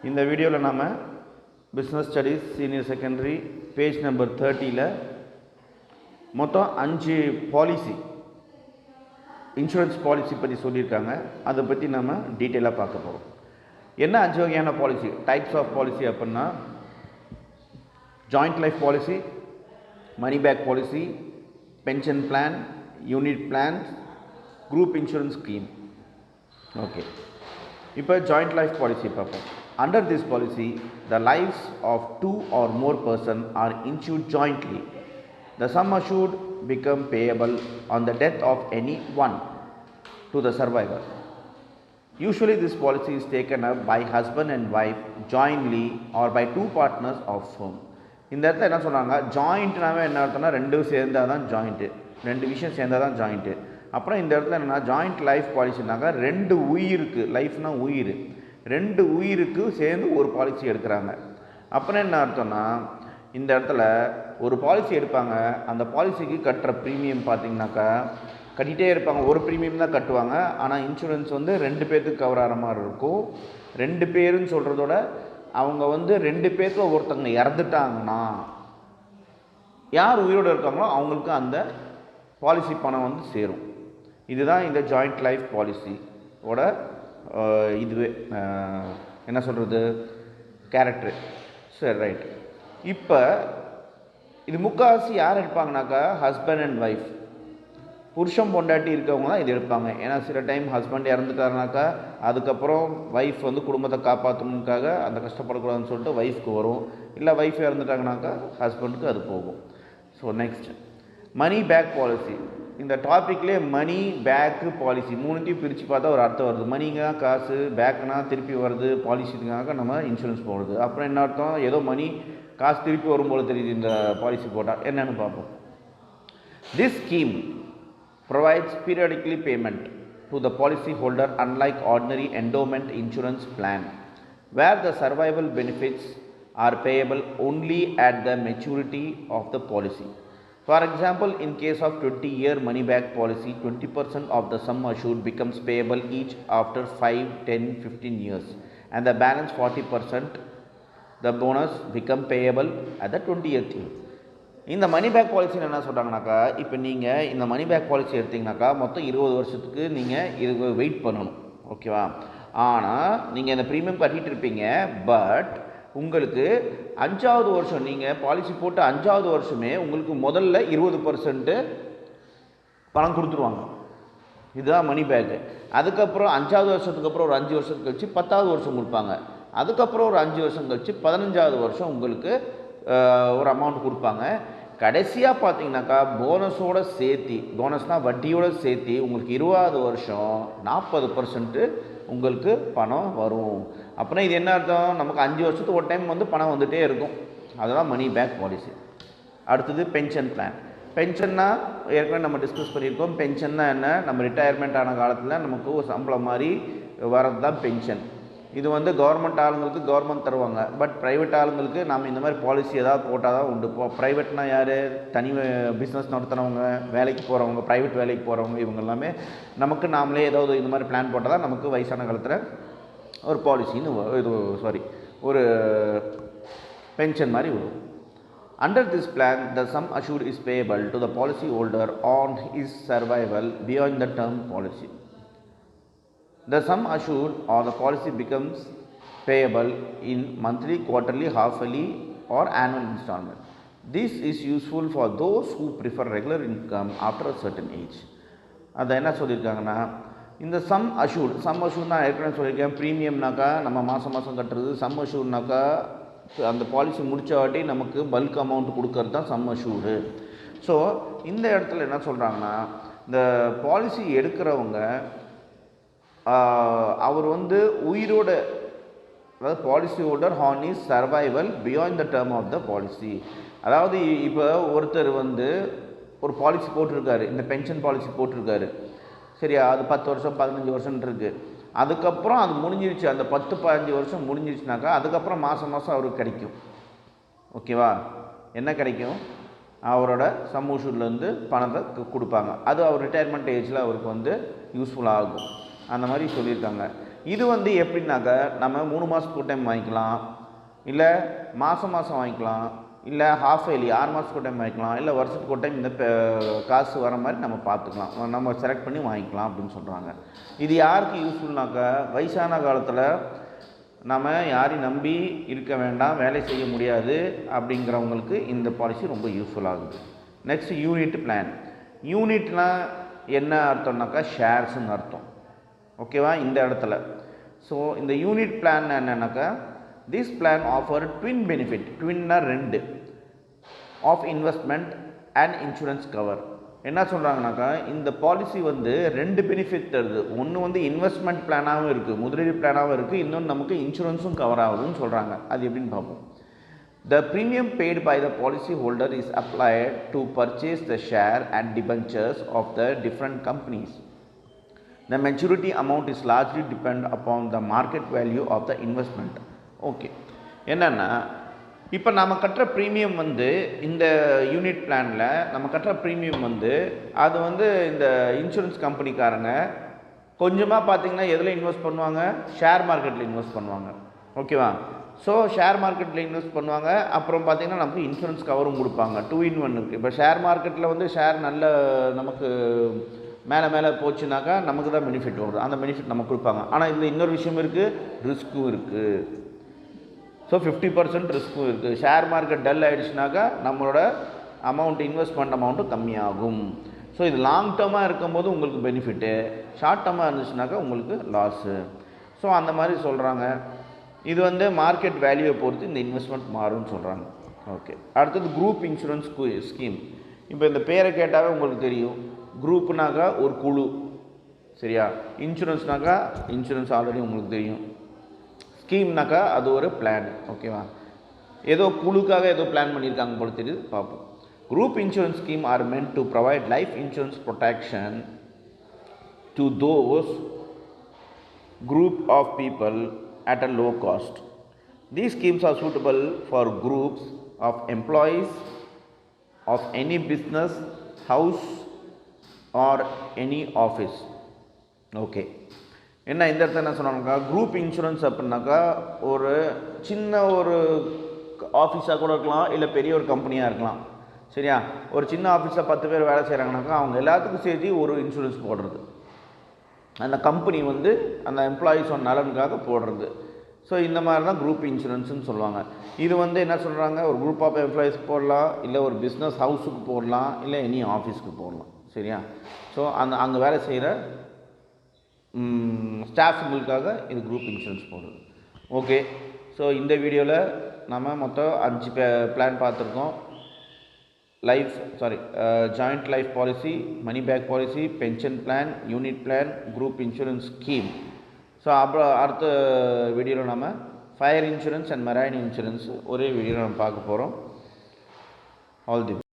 இந்த வீடியோவில் நாம் business studies senior secondary page number 30ல் மொத்தம் 5 பாலிசி இன்சூரன்ஸ் பாலிசி பற்றி சொல்லியிருக்காங்க. அதை பற்றி நம்ம டீட்டெயிலாக பார்க்க போகிறோம். என்ன 5 வகையான பாலிசி டைப்ஸ் ஆஃப் பாலிசி அப்படின்னா joint life policy, money back policy, pension plan, unit plans, group insurance scheme. Okay, இப்போ ஜாயிண்ட் லைஃப் பாலிசி பார்ப்போம். Under this policy, the lives of 2 or more persons are insured jointly. The sum assured become payable on the death of any one to the survivor. Usually this policy is taken up by husband and wife jointly or by 2 partners of firm. இந்த இடத்துல என்ன சொல்கிறாங்க, ஜாயிண்ட்னாவே என்ன அர்த்தம்னா 2 சேர்ந்தால் தான் joint, 2 விஷயம் சேர்ந்தால் தான் ஜாயிண்ட்டு. அப்புறம் இந்த இடத்துல என்னென்னா ஜாயிண்ட் லைஃப் பாலிசினாக்கா 2 உயிருக்கு, லைஃப்னா உயிர், 2 உயிருக்கு சேர்ந்து ஒரு பாலிசி எடுக்கிறாங்க. அப்புறம் என்ன அர்த்தம்னா இந்த இடத்துல ஒரு பாலிசி எடுப்பாங்க, அந்த பாலிசிக்கு கட்டுற ப்ரீமியம் பார்த்திங்கனாக்கா கட்டிகிட்டே இருப்பாங்க. ஒரு ப்ரீமியம் தான் கட்டுவாங்க, ஆனால் இன்சூரன்ஸ் வந்து 2 பேர்த்துக்கு கவர் ஆகிற மாதிரி இருக்கும். 2 பேருன்னு சொல்கிறதோட அவங்க வந்து 2 பேர்த்தில் ஒருத்தவங்க இறந்துட்டாங்கன்னா யார் உயிரோடு இருக்காங்களோ அவங்களுக்கு அந்த பாலிசி பணம் வந்து சேரும். இதுதான் இந்த ஜாயிண்ட் லைஃப் பாலிசியோட இதுவே என்ன சொல்கிறது கேரக்டர். சரி, ரைட். இப்போ இது முக்கால்வாசி யார் எடுப்பாங்கனாக்கா ஹஸ்பண்ட் அண்ட் ஒய்ஃப், புருஷன் பொண்டாட்டி இருக்கவங்க தான் இது எடுப்பாங்க. ஏன்னா சில டைம் ஹஸ்பண்ட் இறந்துட்டாருனாக்கா அதுக்கப்புறம் ஒய்ஃப் வந்து குடும்பத்தை காப்பாற்றணுக்காக அந்த கஷ்டப்படக்கூடாதுன்னு சொல்லிட்டு ஒய்ஃப்க்கு வரும். இல்லை ஒய்ஃப் இறந்துட்டாங்கனாக்கா ஹஸ்பண்டுக்கு அது போகும். So next money back policy. இந்த டாப்பிக்லேயே மணி பேக்கு பாலிசி 3த்தையும் பிரித்து பார்த்தா ஒரு அர்த்தம் வருது. மணிங்க காசு, பேக்குனா திருப்பி வருது, பாலிசிக்காக நம்ம இன்சூரன்ஸ் போடுறது. அப்புறம் என்ன அர்த்தம், ஏதோ மணி காசு திருப்பி வரும்போது தெரியுது இந்த பாலிசி போட்டால். என்னென்னு பார்ப்போம். This scheme provides periodically payment to the policy holder unlike ordinary endowment insurance plan where the survival benefits are payable only at the maturity of the policy. For example, in case of 20-year money back policy, 20% of the sum assured becomes payable each after 5, 10, 15 years and the balance 40% the bonus become payable at the 20th year. இந்த money back பாலிசின்னு என்ன சொல்கிறாங்கனாக்கா, இப்போ நீங்கள் இந்த மணி back policy எடுத்திங்கனாக்கா மொத்தம் 20 வருஷத்துக்கு நீங்கள் இது wait பண்ணணும், ஓகேவா? ஆனால் நீங்கள் இந்த ப்ரீமியம் கட்டிகிட்டு இருப்பீங்க. பட் உங்களுக்கு 5வது வருஷம் நீங்கள் பாலிசி போட்டு 5வது வருஷமே உங்களுக்கு முதல்ல 20% பணம் கொடுத்துருவாங்க. இதுதான் மணி பேக்கு. அதுக்கப்புறம் 5வது வருஷத்துக்கு அப்புறம் ஒரு 5 வருஷத்துக்கு கழிச்சு 10வது வருஷம் கொடுப்பாங்க. அதுக்கப்புறம் ஒரு 5 வருஷம் கழிச்சு 15வது வருஷம் உங்களுக்கு ஒரு அமௌண்ட் கொடுப்பாங்க. கடைசியாக பார்த்தீங்கன்னாக்கா போனஸோடு சேர்த்தி, போனஸ்னால் வட்டியோடு சேர்த்தி உங்களுக்கு 20வது வருஷம் 40% உங்களுக்கு பணம் வரும். அப்புறம் இது என்ன அர்த்தம், நமக்கு 5 வருஷத்துக்கு ஒரு டைம் வந்து பணம் வந்துகிட்டே இருக்கும். அதுதான் மணி பேக் பாலிசி. அடுத்தது பென்ஷன் பிளான். பென்ஷன்னா ஏற்கனவே நம்ம டிஸ்கஸ் பண்ணியிருக்கோம். பென்ஷன்னா என்ன, நம்ம ரிட்டையர்மெண்ட் ஆன காலத்தில் நமக்கு ஒரு சம்பளம் மாதிரி வரது தான் பென்ஷன். இது வந்து கவர்மெண்ட் ஆளுங்களுக்கு கவர்மெண்ட் தருவாங்க. பட் ப்ரைவேட் ஆளுங்களுக்கு நாம் இந்த மாதிரி பாலிசி ஏதாவது போட்டால் தான் உண்டு. இப்போ ப்ரைவேட்னா யார், தனி பிஸ்னஸ் நடத்துகிறவங்க, வேலைக்கு போகிறவங்க, ப்ரைவேட் வேலைக்கு போகிறவங்க, இவங்க எல்லாமே நமக்கு நாமளே ஏதாவது இந்த மாதிரி பிளான் போட்டால் தான் நமக்கு வயசான காலத்தில் ஒரு பாலிசின்னு ஒரு பென்ஷன் மாதிரி வரும். Under this plan, the sum assured is payable to the policy holder on his survival beyond the term policy. The sum assured or the policy becomes payable in monthly, quarterly, half-yearly or annual installment. This is useful for those who prefer regular income after a certain age. அது என்ன சொல்லியிருக்காங்கன்னா, இந்த some அஷ்யூர்ட்னா ஏற்கனவே சொல்லியிருக்கேன். ப்ரீமியம்னாக்கா நம்ம மாதம் கட்டுறது. Some அஷ்யூர்னாக்கா அந்த பாலிசி முடித்த வாட்டி நமக்கு பல்க் அமௌண்ட் கொடுக்கறது தான் சம் அஷ்யூர்டு. ஸோ இந்த இடத்துல என்ன சொல்கிறாங்கன்னா, இந்த பாலிசி எடுக்கிறவங்க அவர் வந்து உயிரோட, அதாவது policy holder on his survival beyond the term of the policy. அதாவது இப்போ ஒருத்தர் வந்து ஒரு பாலிசி போட்டிருக்காரு, இந்த பென்ஷன் பாலிசி போட்டிருக்காரு, சரியா? அது 10 வருஷம் 15 வருஷம் இருக்குது. அதுக்கப்புறம் அது முடிஞ்சிருச்சு, அந்த 10-15 வருஷம் முடிஞ்சிருச்சுனாக்கா அதுக்கப்புறம் மாதம் அவருக்கு கிடைக்கும், ஓகேவா? என்ன கிடைக்கும், அவரோட சம்மூஷூர்லேருந்து பணத்தை கொடுப்பாங்க. அது அவர் ரிட்டையர்மெண்ட் ஏஜில் அவருக்கு வந்து யூஸ்ஃபுல்லாக ஆகும். அந்த மாதிரி சொல்லியிருக்காங்க. இது வந்து எப்படின்னாக்கா நம்ம 3 மாதத்துக்கு ஒரு டைம் வாங்கிக்கலாம், இல்லை மாதம் வாங்கிக்கலாம், இல்லை ஹாஃப் இயர்லி 6 மாதத்துக்கு ஒரு டைம் வாங்கிக்கலாம், இல்லை வருஷத்துக்கு ஒரு டைம் இந்த காசு வர மாதிரி நம்ம பார்த்துக்கலாம், நம்ம செலக்ட் பண்ணி வாங்கிக்கலாம் அப்படின்னு சொல்கிறாங்க. இது யாருக்கு யூஸ்ஃபுல்னாக்கா வயசான காலத்தில் நம்ம யாரையும் நம்பி இருக்க வேண்டாம், வேலை செய்ய முடியாது அப்படிங்கிறவங்களுக்கு இந்த பாலிசி ரொம்ப யூஸ்ஃபுல் ஆகுது. Next unit plan. யூனிட்னால் என்ன அர்த்தம்னாக்கா ஷேர்ஸ்ன்னு அர்த்தம். ஓகேவா இந்த இடத்துல. ஸோ இந்த யூனிட் பிளான் என்னன்னாக்கா this plan offer twin benefit, ட்வின்னா 2 of investment and insurance cover. என்ன சொல்கிறாங்கனாக்கா இந்த பாலிசி வந்து 2 பெனிஃபிட் தருது. ஒன்று வந்து இன்வெஸ்ட்மெண்ட் பிளானாகவும் இருக்குது, முதலீடு பிளானாகவும் இருக்குது, இன்னொன்று நமக்கு இன்சூரன்ஸும் கவர் ஆகுதுன்னு சொல்கிறாங்க. அது எப்படின்னு பார்ப்போம். The premium paid by the policy holder is applied to purchase the share and debentures of the different companies. The maturity amount is largely depend upon the market value of the investment. Okay, என்னென்னா இப்போ நம்ம கட்டுற premium வந்து இந்த unit பிளானில் நம்ம கட்டுற premium வந்து அது வந்து இந்த இன்சூரன்ஸ் கம்பெனிக்காரங்க கொஞ்சமாக பார்த்திங்கன்னா எதில் இன்வெஸ்ட் பண்ணுவாங்க, ஷேர் மார்க்கெட்டில் இன்வெஸ்ட் பண்ணுவாங்க. ஓகேவா. ஸோ ஷேர் மார்க்கெட்டில் இன்வெஸ்ட் பண்ணுவாங்க. அப்புறம் பார்த்திங்கன்னா நமக்கு இன்சூரன்ஸ் கவரும் கொடுப்பாங்க. 2 in 1 இருக்குது. இப்போ ஷேர் மார்க்கெட்டில் வந்து ஷேர் நல்ல நமக்கு மேலே போச்சுனாக்கா நமக்கு தான் பெனிஃபிட் வரும், அந்த பெனிஃபிட் நமக்கு கொடுப்பாங்க. ஆனால் இதில் இன்னொரு விஷயம் இருக்குது, ரிஸ்க்கும் இருக்குது. ஸோ 50% ரிஸ்க்கும் இருக்குது. ஷேர் மார்க்கெட் டல் ஆகிடுச்சுனாக்கா நம்மளோட இன்வெஸ்ட்மெண்ட் அமௌண்ட்டும் கம்மியாகும். ஸோ இது லாங் டேர்மாக இருக்கும்போது உங்களுக்கு பெனிஃபிட்டு, ஷார்ட் டேர்மாக இருந்துச்சுனாக்கா உங்களுக்கு லாஸு. ஸோ அந்த மாதிரி சொல்கிறாங்க. இது வந்து மார்க்கெட் வேல்யூவை பொறுத்து இந்த இன்வெஸ்ட்மெண்ட் மாறும்னு சொல்கிறாங்க. ஓகே, அடுத்தது குரூப் இன்சூரன்ஸ் ஸ்கீம். இப்போ இந்த பேரை கேட்டாவே உங்களுக்கு தெரியும், குரூப்புனாக்கா ஒரு குழு, சரியா. இன்சூரன்ஸ்னாக்கா இன்சூரன்ஸ் ஆல்ரெடி உங்களுக்கு தெரியும். ஸ்கீம்னாக்கா அது ஒரு பிளான். ஓகேவா, ஏதோ குழுக்காக ஏதோ பிளான் பண்ணியிருக்காங்க போல தெரியுது, பார்ப்போம். Group insurance scheme R meant to provide life insurance protection to those group of people at a low cost. These schemes are suitable for groups of employees of any business, house or any office. Okay, என்ன இந்த இடத்துல என்ன சொன்னாங்கக்கா, group insurance அப்படின்னாக்கா ஒரு சின்ன ஒரு ஆஃபீஸாக கூட இருக்கலாம், இல்லை பெரிய ஒரு கம்பெனியாக இருக்கலாம், சரியா. ஒரு சின்ன ஆஃபீஸில் 10 பேர் வேலை செய்கிறாங்கனாக்கா அவங்க எல்லாத்துக்கும் சேர்த்து ஒரு இன்சூரன்ஸ் போடுறது, அந்த கம்பெனி வந்து அந்த எம்ப்ளாயீஸோட நலனுக்காக போடுறது. ஸோ இந்த மாதிரி தான் குரூப் இன்சூரன்ஸ்னு சொல்லுவாங்க. இது வந்து என்ன சொல்கிறாங்க, ஒரு குரூப் ஆஃப் எம்ப்ளாயீஸ் போடலாம், இல்லை ஒரு பிஸ்னஸ் ஹவுஸுக்கு போடலாம், இல்லை எனி ஆஃபீஸ்க்கு போடலாம், சரியா. ஸோ அங்கே வேலை செய்கிற ஸ்டாஃபுங்களுக்காக இது குரூப் இன்சூரன்ஸ் போடுறது. ஓகே, ஸோ இந்த வீடியோவில் நம்ம மொத்தம் 5 பிளான் பார்த்துருக்கோம். Joint life policy, money back policy, pension plan, unit plan, group insurance scheme. So அப்புறம் அடுத்த வீடியோவில் நம்ம fire insurance and marine insurance ஒரே வீடியோவில் நம்ம பார்க்க போகிறோம். All the